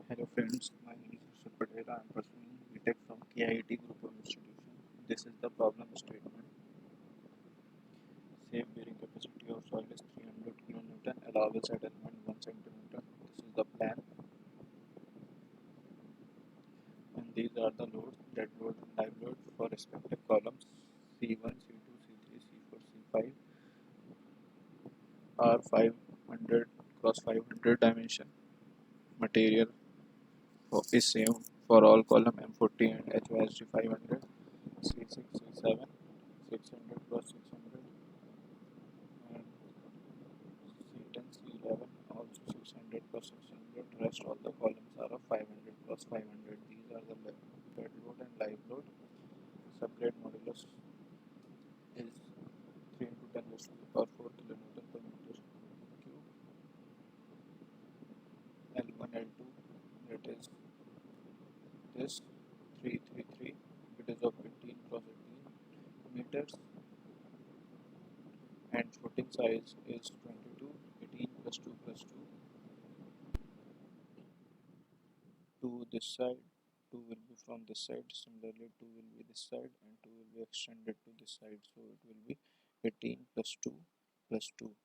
Hello friends, my name is Harshit Patel. I am pursuing BTech from KIET group of institution. This is the problem statement. Safe bearing capacity of soil is 300 kN, allowable settlement 1 cm. This is the plan, and these are the loads: dead load and live load for respective columns C1, C2, C3, C4, C5 are 500 cross 500 dimension. Material is same for all column M40 and HYSD 500, C6, C7, 600 cross 600, and C10, C11 also 600 cross 600. Rest all the columns are of 500 cross 500. These are the dead load and live load. Subgrade modulus is 3 into 10 raised to the power 4 kilonewton per meter cube. L1, L2, that is this 333. It is of 18 cross 18 meters, and footing size is 22. 18 plus 2 plus 2 to this side, 2 will be from this side, similarly 2 will be this side, and 2 will be extended to this side, so it will be 18 plus 2 plus 2.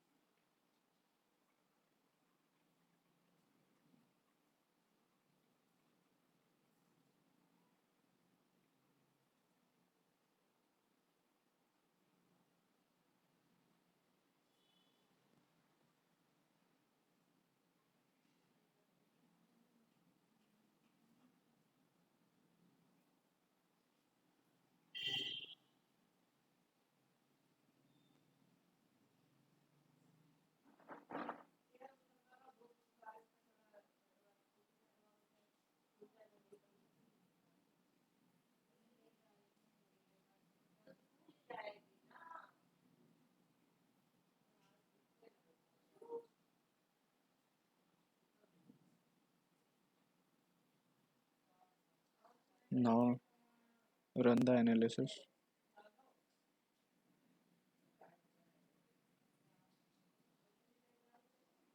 Now run the analysis.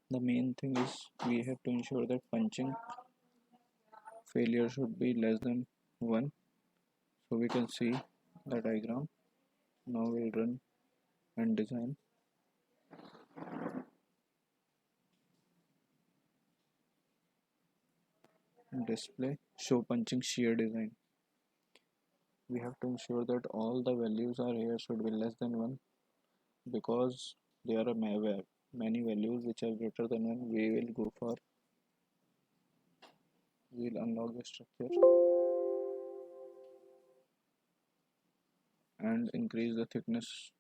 The main thing is we have to ensure that punching failure should be less than 1, so we can see the diagram. Now we'll run and design. Display show punching shear design. We have to ensure that all the values are here should be less than 1, because there are many values which are greater than 1. We'll unlock the structure and increase the thickness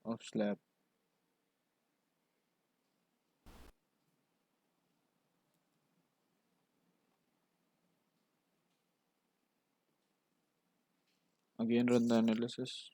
of slab. Again run the analysis.